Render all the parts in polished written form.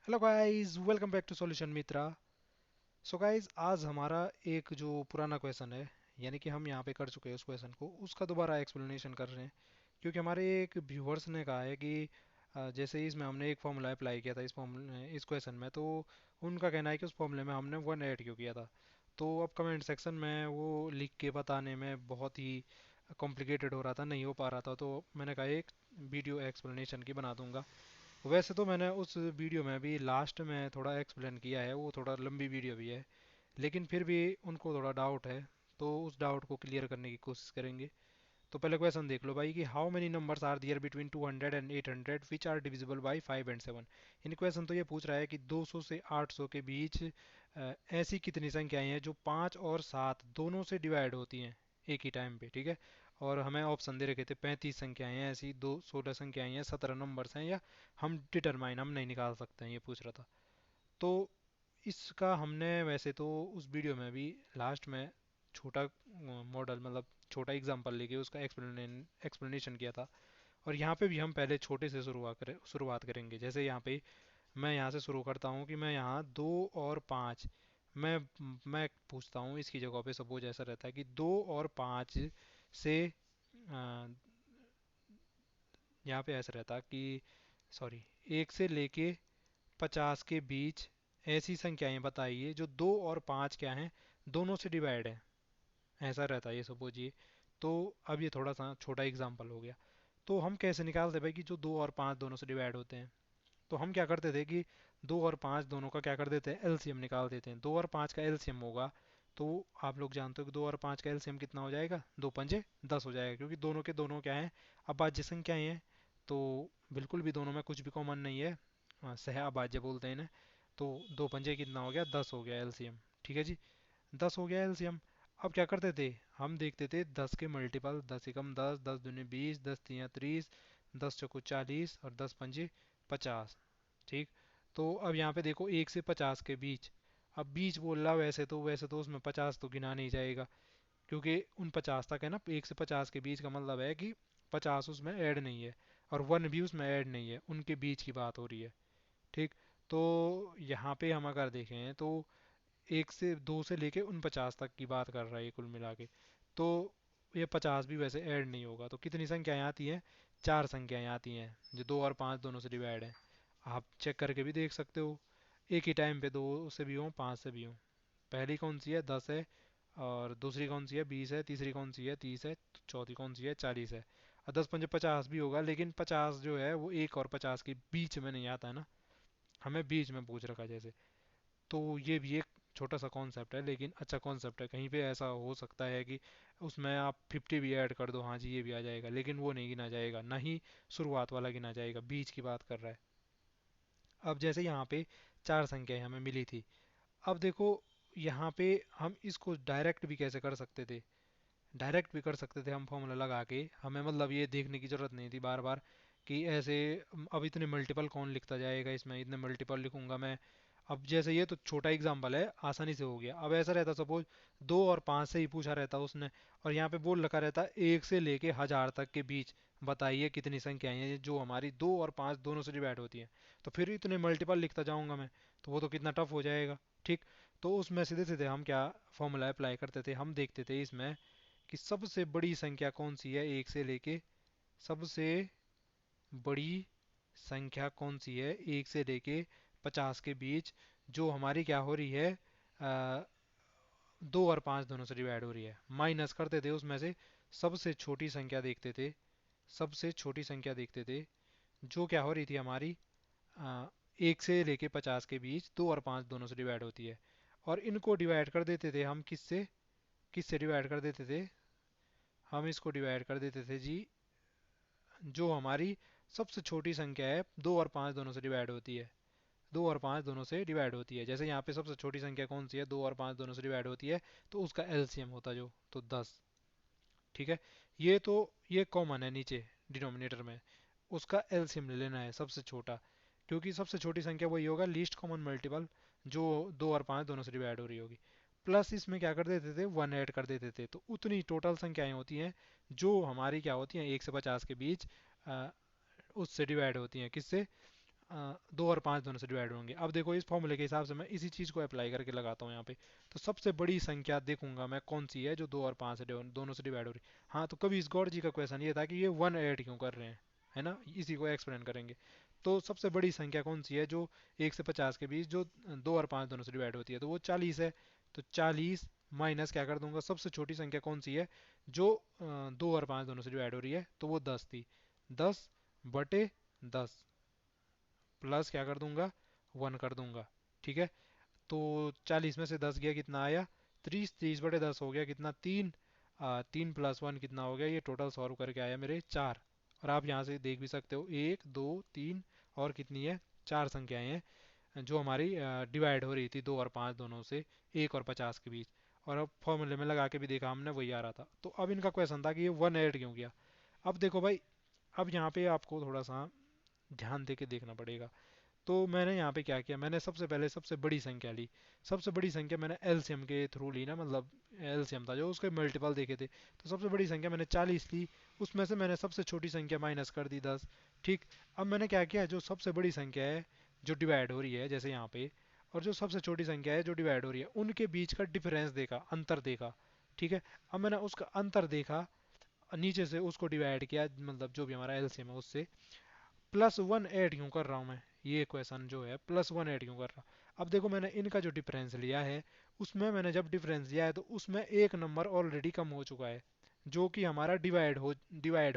Hello guys, welcome back to solution Mitra. So guys, आज हमारा एक जो पुराना क्वेश्चन है, यानी कि हम यहाँ पे कर चुके हैं उस क्वेश्चन को, उसका दोबारा एक्सप्लेनेशन कर रहे हैं। क्योंकि हमारे एक व्यूअर्स ने कहा है कि जैसे ही इसमें हमने एक फॉर्मूला अप्लाई किया था इस फॉर्मूले इस क्वेश्चन में, तो उनका कहना है कि उस फॉर्मूले में हमने वन ऐड क्यों किया था। तो अब कमेंट सेक्शन में वो लिख के बताने में बहुत ही कॉम्प्लिकेटेड हो रहा था, नहीं हो पा रहा था, तो मैंने कहा एक वीडियो एक्सप्लेनेशन की बना दूंगा। वैसे तो मैंने उस वीडियो में भी लास्ट में थोड़ा एक्सप्लेन किया है, वो थोड़ा लंबी वीडियो भी है, लेकिन फिर भी उनको थोड़ा डाउट है, तो उस डाउट को क्लियर करने की कोशिश करेंगे। तो पहले क्वेश्चन देख लो भाई कि how many numbers are there between 200 and 800 which are divisible by 5 and 7। In question तो ये पूछ रहा है कि 200 से 800 के बीच ऐसी कितनी संख्याएं हैं जो 5 और 7 दोनों से डिवाइड होती हैं एक ही टाइम पे, ठीक है। और हमें ऑप्शन दे रखे थे 35 संख्याएं हैं, ऐसी दो 16 संख्याएं हैं, 17 नंबर्स हैं, या हम नहीं निकाल सकते हैं, ये पूछ रहा था। तो इसका हमने वैसे तो उस वीडियो में भी लास्ट में छोटा मॉडल, मतलब छोटा एग्जांपल लेके उसका एक्सप्लेनेशन किया था। और यहाँ पे भी हम पहले छोटे से शुरुआत करेंगे। जैसे यहाँ पे मैं यहाँ से शुरू करता हूँ कि मैं यहाँ 2 और 5, मैं मैं पूछता हूँ इसकी जगह पे, सपोज ऐसा रहता है कि 2 और 5 से यहाँ पे ऐसा रहता कि सॉरी, 1 से लेके 50 के बीच ऐसी संख्याएं बताइए जो 2 और 5 क्या हैं, दोनों से डिवाइड है, ऐसा रहता है ये सपोज ये। तो अब ये थोड़ा सा छोटा एग्जांपल हो गया। तो हम कैसे निकालते भाई कि जो 2 और 5 दोनों से डिवाइड होते हैं। तो हम क्या करते थे कि 2 और 5 दोनों का क्या कर देते हैं, एलसीएम निकाल देते हैं। 2 और 5 का एलसीएम होगा, तो आप लोग जानते हो कि 2 और 5 का एलसीएम कितना हो जाएगा, 2 पंजे 10 हो जाएगा, क्योंकि दोनों के दोनों क्या हैं, अभाज्य संख्याएं हैं। तो बिल्कुल भी दोनों में कुछ भी कॉमन नहीं है, सह अभाज्य बोलते हैं इन्हें। तो 2 पंजे कितना हो गया, 10 हो गया एलसीएम, ठीक है जी। 10 हो गया एलसीएम। अब क्या करते थे, हम देखते थे 10 के मल्टीपल, 10 एकम 10, 10 दूनी 20, 10 तियाँ 30, 10 चौको 40 और 10 पंजे 50, ठीक। तो अब यहाँ पे देखो 1 से 50 के बीच, अब बीच बोल रहा, वैसे तो उसमें 50 तो गिना नहीं जाएगा, क्योंकि उन 50 तक है ना, 1 से 50 के बीच का मतलब है कि 50 उसमें ऐड नहीं है और वन भी उसमें ऐड नहीं है, उनके बीच की बात हो रही है, ठीक। तो यहाँ पे हम अगर देखें तो 1 से 2 से लेके 49 तक की बात कर रहा है ये कुल मिला के। तो ये 50 भी वैसे ऐड नहीं होगा, तो कितनी संख्याएं आती हैं, 4 संख्याएं आती हैं जो 2 और 5 दोनों से डिवाइड है। आप चेक करके भी देख सकते हो, एक ही टाइम पे 2 से भी हों 5 से भी हों। पहली कौन सी है, 10 है। और दूसरी कौन सी है, 20 है। तीसरी कौन सी है, 30 है। चौथी कौन सी है, 40 है। और 10 पंजे 50 भी होगा, लेकिन 50 जो है वो 1 और 50 के बीच में नहीं आता है ना, हमें बीच में पूछ रखा है जैसे। तो ये भी एक छोटा सा कॉन्सेप्ट है, लेकिन अच्छा कॉन्सेप्ट है। कहीं पे ऐसा हो सकता है कि उसमें आप 50 भी ऐड कर दो, हाँ जी ये भी आ जाएगा, लेकिन वो नहीं गिना जाएगा, ना ही शुरुआत वाला गिना जाएगा, बीच की बात कर रहा है। अब जैसे यहाँ पे 4 संख्याएं हमें मिली थी। अब देखो यहाँ पे हम इसको डायरेक्ट भी कैसे कर सकते थे, डायरेक्ट भी कर सकते थे हम फॉर्मूला लगा के, हमें मतलब ये देखने की ज़रूरत नहीं थी बार बार कि ऐसे अब इतने मल्टीपल कौन लिखता जाएगा, इसमें इतने मल्टीपल लिखूंगा मैं। अब जैसे ये तो छोटा एग्जांपल है, आसानी से हो गया। अब ऐसा रहता सपोज 2 और 5 से ही पूछा रहता उसने, और यहाँ पे बोल रखा रहता 1 से लेके 1000 तक के बीच बताइए कितनी संख्याएं हैं जो हमारी 2 और 5 दोनों से डिवाइड होती हैं। तो फिर इतने मल्टीपल लिखता जाऊंगा मैं, तो वो तो कितना टफ हो जाएगा, ठीक। तो उसमें सीधे सीधे हम क्या फॉर्मूला अप्लाई करते थे, हम देखते थे इसमें कि सबसे बड़ी संख्या कौन सी है, एक से लेके सबसे बड़ी संख्या कौन सी है 1 से लेके 50 के बीच, जो हमारी क्या हो रही है, 2 और 5 दोनों से डिवाइड हो रही है। माइनस करते थे उसमें से सबसे छोटी संख्या देखते थे, सबसे छोटी संख्या देखते थे जो क्या हो रही थी हमारी, 1 से लेके 50 के बीच 2 और 5 दोनों से डिवाइड होती है। और इनको डिवाइड कर देते थे हम किससे, किससे डिवाइड कर देते थे, हम इसको डिवाइड कर देते थे जी, जो हमारी सबसे छोटी संख्या है 2 और 5 दोनों से डिवाइड होती है, 2 और 5 दोनों से डिवाइड होती है। जैसे यहाँ पे सबसे छोटी संख्या कौन सी है, 2 और 5 दोनों से डिवाइड होती है, तो उसका एलसीएम होता जो तो 10, ठीक है। ये तो ये कॉमन है नीचे डिनोमिनेटर में, उसका एलसीएम ले लेना है सबसे छोटा, क्योंकि सबसे छोटी संख्या वही होगा लीस्ट कॉमन मल्टीपल, जो 2 और 5 दोनों से डिवाइड हो रही होगी। प्लस इसमें क्या कर देते थे, वन ऐड कर देते थे, तो उतनी टोटल संख्याएं होती हैं जो हमारी क्या होती हैं 1 से 50 के बीच, उससे डिवाइड होती हैं, किससे, दो और पाँच दोनों से डिवाइड होंगे। अब देखो इस फॉर्मूले के हिसाब से मैं इसी चीज़ को अप्लाई करके लगाता हूँ यहाँ पे। तो सबसे बड़ी संख्या देखूंगा मैं कौन सी है जो दो और पाँच से दोनों से डिवाइड हो रही है। हाँ, तो कभी इस गौर जी का क्वेश्चन ये था कि ये वन ऐड क्यों कर रहे हैं, है ना, इसी को एक्सप्लेन करेंगे। तो सबसे बड़ी संख्या कौन सी है जो 1 से 50 के बीच जो दो और पाँच दोनों से डिवाइड होती है, तो वो 40 है। तो 40 माइनस क्या कर दूंगा, सबसे छोटी संख्या कौन सी है जो दो और पाँच दोनों से डिवाइड हो रही है, तो वो 10 थी। 10/10 प्लस क्या कर दूंगा, 1 कर दूंगा। ठीक है। तो 40 में से 10 गया, कितना आया, 30। 30/10 हो गया कितना, 3। 3 + 1 कितना हो गया, ये टोटल सॉल्व करके आया मेरे 4। और आप यहाँ से देख भी सकते हो 1 2 3 और कितनी है, 4 संख्याएं हैं जो हमारी डिवाइड हो रही थी दो और पाँच दोनों से, 1 और 50 के बीच। और अब फॉर्मूले में लगा के भी देखा हमने, वही आ रहा था। तो अब इनका क्वेश्चन था कि ये वन ऐड क्यों किया। अब देखो भाई, अब यहाँ पे आपको थोड़ा सा ध्यान दे के देखना पड़ेगा। तो मैंने यहाँ पे क्या किया, मैंने सबसे पहले सबसे बड़ी संख्या ली। सबसे बड़ी संख्या मैंने एलसीएम के थ्रू ली ना, मतलब एलसीएम था जो, उसके मल्टीपल देखे थे। तो सबसे बड़ी संख्या मैंने 40 ली। उसमें से मैंने सबसे छोटी संख्या माइनस कर दी, 10। ठीक। अब मैंने क्या किया, जो सबसे बड़ी संख्या है जो डिवाइड हो रही है जैसे यहाँ पे, और जो सबसे छोटी संख्या है जो डिवाइड हो रही है, उनके बीच का डिफरेंस देखा, अंतर देखा। ठीक है। अब मैंने उसका अंतर देखा, नीचे से उसको डिवाइड किया, मतलब जो भी हमारा एलसीएम है उससे। +1 ऐड क्यों कर रहा हूँ मैं, ये क्वेश्चन जो है +1 ऐड क्यों कर रहा हूँ। अब देखो मैंने इनका जो डिफरेंस लिया है, उसमें मैंने जब डिफरेंस लिया है तो उसमें एक नंबर ऑलरेडी कम हो चुका है, जो कि हमारा डिवाइड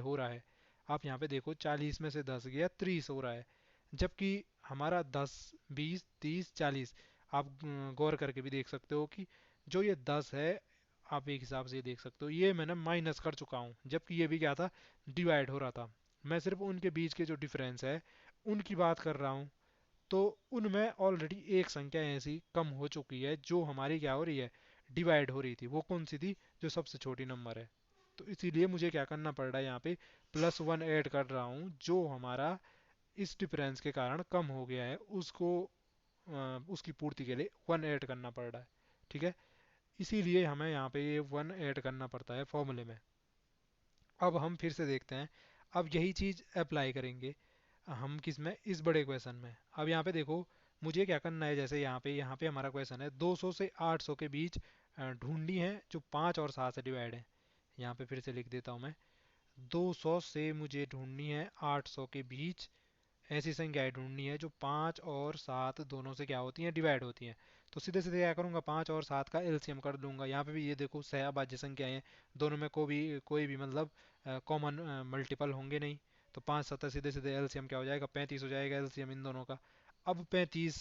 हो रहा है। आप यहाँ पे देखो 40 में से 10 गया, 30 हो रहा है। जबकि हमारा 10 20 30 40, आप गौर करके भी देख सकते हो कि जो ये 10 है, आप एक हिसाब से ये देख सकते हो, ये मैंने माइनस कर चुका हूँ, जबकि ये भी क्या था, डिवाइड हो रहा था। मैं सिर्फ उनके बीच के जो डिफरेंस है उनकी बात कर रहा हूँ। तो उनमें ऑलरेडी एक संख्या ऐसी कम हो चुकी है जो हमारी क्या हो रही है, डिवाइड हो रही थी। वो कौन सी थी, जो सबसे छोटी नंबर है। तो इसीलिए मुझे क्या करना पड़ रहा है, यहाँ पे +1 ऐड कर रहा हूँ, जो हमारा इस डिफरेंस के कारण कम हो गया है, उसको उसकी पूर्ति के लिए 1 ऐड करना पड़ रहा है। ठीक है। इसीलिए हमें यहाँ पे ये 1 ऐड करना पड़ता है फॉर्मूले में। अब हम फिर से देखते हैं, अब यही चीज़ अप्लाई करेंगे हम किस में, इस बड़े क्वेश्चन में। अब यहाँ पे देखो, मुझे क्या करना है, जैसे यहाँ पे हमारा क्वेश्चन है 200 से 800 के बीच ढूंढनी है जो 5 और 7 से डिवाइड है। यहाँ पे फिर से लिख देता हूँ मैं, 200 से मुझे ढूंढनी है 800 के बीच ऐसी संख्याएं ढूंढनी है जो 5 और 7 दोनों से क्या होती हैं, डिवाइड होती हैं। तो सीधे सीधे क्या करूँगा, 5 और 7 का एलसीएम कर लूँगा। यहाँ पे भी ये देखो सहअभाज्य संख्याएं हैं, दोनों में कोई भी मतलब कॉमन मल्टीपल होंगे नहीं। तो 5 7 सीधे सीधे एलसीएम क्या हो जाएगा, 35 हो जाएगा एलसीएम इन दोनों का। अब 35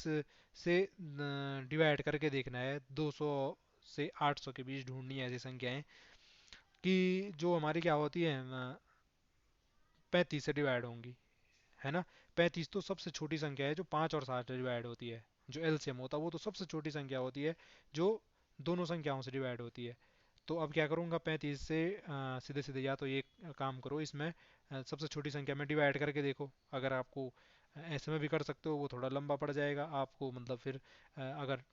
से डिवाइड करके देखना है, 200 से 800 के बीच ढूंढनी है ऐसी संख्याएं कि जो हमारी क्या होती है, 35 से डिवाइड होंगी, है ना। 35 तो सबसे छोटी संख्या है जो 5 और 7 से डिवाइड होती है। जो एलसीएम होता है वो तो सबसे छोटी संख्या होती है जो दोनों संख्याओं से डिवाइड होती है। तो अब क्या करूँगा, 35 से सीधे सीधे या तो ये काम करो, इसमें सबसे छोटी संख्या में डिवाइड करके देखो। अगर आपको ऐसे में भी कर सकते हो, वो थोड़ा लंबा पड़ जाएगा आपको, मतलब फिर अगर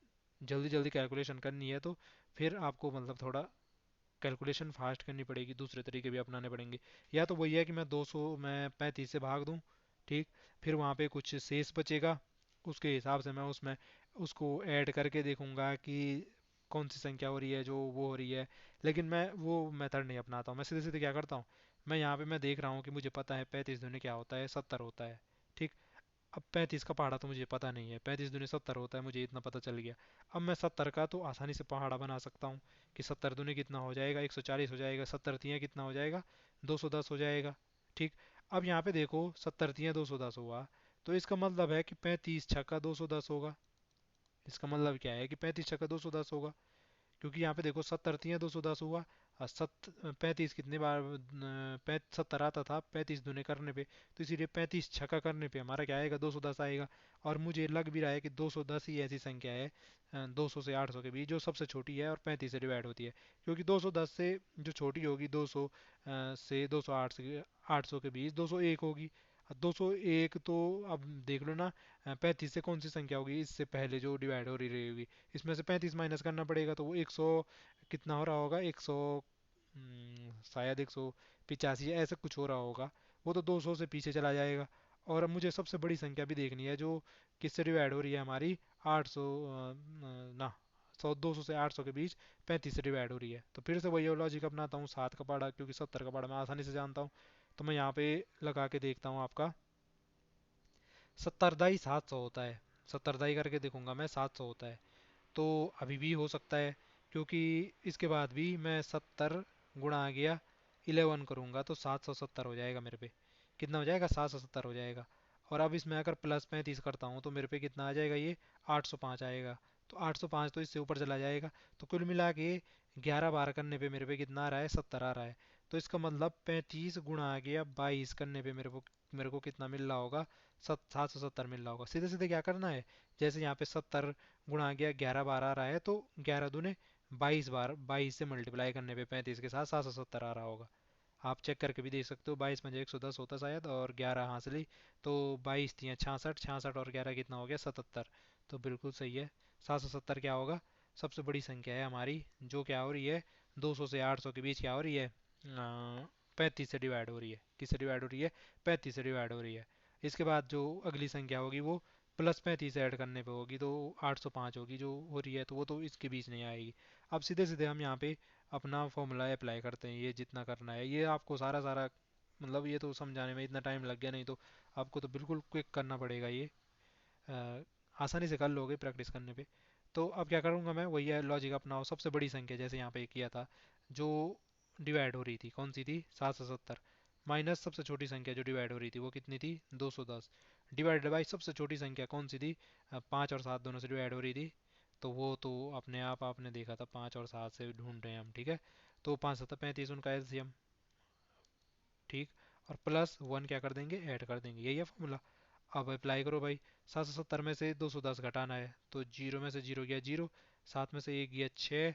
जल्दी जल्दी कैलकुलेशन करनी है तो फिर आपको मतलब थोड़ा कैलकुलेशन फास्ट करनी पड़ेगी, दूसरे तरीके भी अपनाने पड़ेंगे। या तो वही है कि मैं 200 मैं 35 से भाग दूं, ठीक। फिर वहाँ पे कुछ शेष बचेगा, उसके हिसाब से मैं उसमें उसको ऐड करके देखूंगा कि कौन सी संख्या हो रही है जो वो हो रही है। लेकिन मैं वो मेथड नहीं अपनाता हूँ, मैं सीधे सीधे क्या करता हूँ, मैं यहाँ पे मैं देख रहा हूँ कि मुझे पता है 35 दूनी क्या होता है, 70 होता है। ठीक। अब 35 का पहाड़ा तो मुझे पता नहीं है, 35 दूनी 70 होता है, मुझे इतना पता चल गया। अब मैं 70 का तो आसानी से पहाड़ा बना सकता हूँ कि 70 दूनी कितना हो जाएगा, 140 हो जाएगा, 70 तियाँ कितना हो जाएगा, 210 हो जाएगा। ठीक। अब यहाँ पे देखो 70 तियाँ 210 हुआ, तो इसका मतलब है कि 35 छक्का 210 होगा। इसका मतलब क्या है कि 35 छक्का 210 होगा, क्योंकि यहाँ पे देखो 70 तियाँ 210 हुआ, और 35 कितने बार 70 आता था 35 दूने करने पे, तो इसीलिए 35 छक्का करने पे हमारा क्या आएगा, 210 आएगा। और मुझे लग भी रहा है कि 210 ही ऐसी संख्या है 200 से 800 के बीच जो सबसे छोटी है और 35 से डिवाइड होती है। क्योंकि 210 से जो छोटी होगी 200 से 208 से 800 के बीच 201 होगी। 201 तो अब देख लो ना, 35 से कौन सी संख्या होगी इससे पहले जो डिवाइड हो रही होगी, इसमें से 35 माइनस करना पड़ेगा, तो वो 100 कितना हो रहा होगा, 100 शायद 185 ऐसा कुछ हो रहा होगा। वो तो 200 से पीछे चला जाएगा। और अब मुझे सबसे बड़ी संख्या भी देखनी है जो किससे डिवाइड हो रही है हमारी 800 ना 200 से 800 के बीच 35 से डिवाइड हो रही है। तो फिर से वही लॉजिक अपनाता हूँ, 7 का पहाड़ा क्योंकि 70 का पहाड़ा मैं आसानी से जानता हूँ। तो मैं यहाँ पे लगा के देखता हूँ आपका 70 दाई 700 होता है। 70 दाई करके देखूंगा मैं 700 होता है। तो अभी भी हो सकता है क्योंकि इसके बाद भी मैं 70 गुणा आ गया 11 करूँगा तो 770 हो जाएगा मेरे पे। कितना हो जाएगा? 770 हो जाएगा। और अब इसमें अगर प्लस 35 करता हूँ तो मेरे पे कितना आ जाएगा? ये 805 आएगा। तो 805 तो इससे ऊपर चला जाएगा। तो कुल मिला के 11 बार करने पे मेरे पे कितना आ रहा है? 70 आ रहा है। तो इसका मतलब 35 गुणा आ गया 22 करने पे मेरे को कितना मिल रहा होगा? 770 मिल रहा होगा। सीधे सीधे क्या करना है, जैसे यहाँ पे 70 गुणा गया 11 बार आ रहा है तो 11 दूने 22 बार, 22 से मल्टीप्लाई करने पे 35 के साथ 770 आ रहा होगा। आप चेक करके भी देख सकते हो, 22 पंजे 110 होता शायद, और 11 हासिली तो 22 थी 66, 66 और 11 कितना हो गया? 77। तो बिल्कुल सही है। 770 क्या होगा? सबसे बड़ी संख्या है हमारी, जो क्या हो रही है 200 से 800 के बीच क्या हो रही है? 35 से डिवाइड हो रही है। किससे डिवाइड हो रही है? 35 से डिवाइड हो रही है। इसके बाद जो अगली संख्या होगी वो प्लस 35 ऐड करने पे होगी तो 805 होगी जो हो रही है, तो वो तो इसके बीच नहीं आएगी। अब सीधे सीधे हम यहाँ पे अपना फॉर्मूला अप्लाई करते हैं। ये जितना करना है ये आपको सारा सारा मतलब ये तो समझाने में इतना टाइम लग गया, नहीं तो आपको तो बिल्कुल क्विक करना पड़ेगा ये। अ, आसानी से कर लोगे प्रैक्टिस करने पे। तो अब क्या करूँगा मैं, वही है लॉजिक अपनाओ। सबसे बड़ी संख्या जैसे यहाँ पे किया था जो डिवाइड हो रही थी, कौन सी थी? 770 माइनस सबसे छोटी संख्या जो डिवाइड हो रही थी वो कितनी थी? 210 डिवाइडेड बाई सबसे छोटी संख्या कौन सी थी? 5 और 7 दोनों से डिवाइड हो रही थी। तो वो तो अपने आप आपने देखा था, 5 और 7 से ढूंढ रहे हैं हम, ठीक है। तो 5 7 35 उनका एलसीएम, ठीक। और प्लस 1 क्या कर देंगे? ऐड कर देंगे। यही है फॉर्मूला। अब अप्लाई करो भाई। 770 में से 210 घटाना है तो जीरो में से जीरो गया जीरो, 7 में से एक गया 6,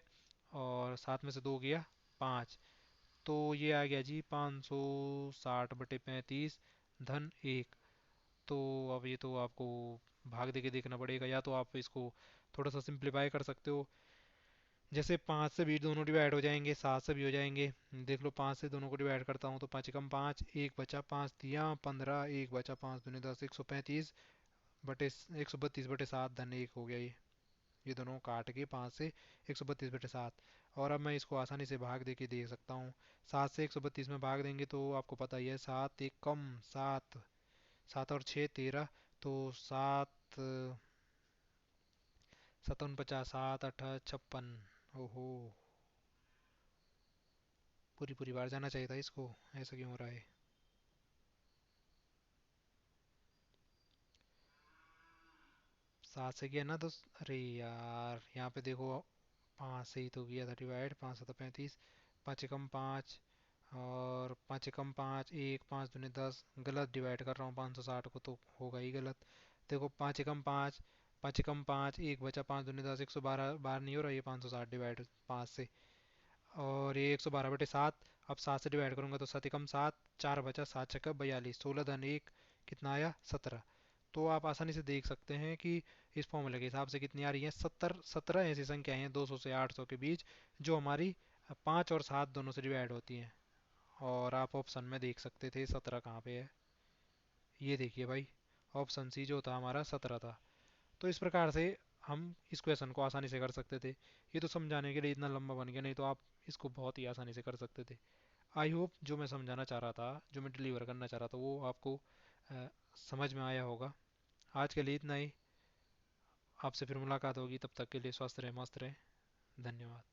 और 7 में से 2 गया 5। तो ये आ गया जी 560/35 धन 1। तो अब ये तो आपको भाग दे के देखना पड़ेगा, या तो आप इसको थोड़ा सा सिंप्लीफाई कर सकते हो। जैसे 5 से भी दोनों डिवाइड हो जाएंगे, 7 से भी हो जाएंगे। देख लो 5 से दोनों को डिवाइड करता हूँ तो 5 एकम 5, एक बचा 5 दिया 15, एक बचा 5 दूनी 10, 135 बटे 132/7 धन 1 हो गया ये दोनों काट के 5 से 132/7। और अब मैं इसको आसानी से भाग दे के देख सकता हूँ। 7 से 132 में भाग देंगे तो आपको पता ही है, 7 एक कम 7, 7 और 6 13, तो 7 सतवन 50, 7 8 56। ओहो, पूरी पूरी बार जाना चाहिए था इसको, ऐसा क्यों हो रहा है? 7 से किया ना तो अरे यार यहाँ पे देखो 5 से ही तो किया था डिवाइड, 5 7 35, 5 एकम 5, और 5 एकम 5 एक, 5 दूनी 10, गलत डिवाइड कर रहा हूँ 560 को तो होगा ही गलत। देखो 5 एकम 5, 5 एकम 5 एक बचा 5 दूनी 10, 112 बार नहीं हो रहा ये 560 डिवाइड 5 से। और ये 112/7, अब 7 से डिवाइड करूंगा तो 7 एकम 7, 4 बचा 7 छक्का 42, 16 धन 1 कितना आया? 17। तो आप आसानी से देख सकते हैं कि इस फॉर्मूले के हिसाब से कितनी आ रही है? 17 ऐसी संख्याएं हैं 200 से 800 के बीच जो हमारी 5 और 7 दोनों से डिवाइड होती हैं। और आप ऑप्शन में देख सकते थे 17 कहाँ पे है। ये देखिए भाई, ऑप्शन सी जो था हमारा 17 था। तो इस प्रकार से हम इस क्वेश्चन को आसानी से कर सकते थे। ये तो समझाने के लिए इतना लंबा बन गया, नहीं तो आप इसको बहुत ही आसानी से कर सकते थे। आई होप जो मैं समझाना चाह रहा था, जो मैं डिलीवर करना चाह रहा था वो आपको अ, समझ में आया होगा। आज के लिए इतना ही। आपसे फिर मुलाकात होगी, तब तक के लिए स्वस्थ रहे मस्त रहे। धन्यवाद।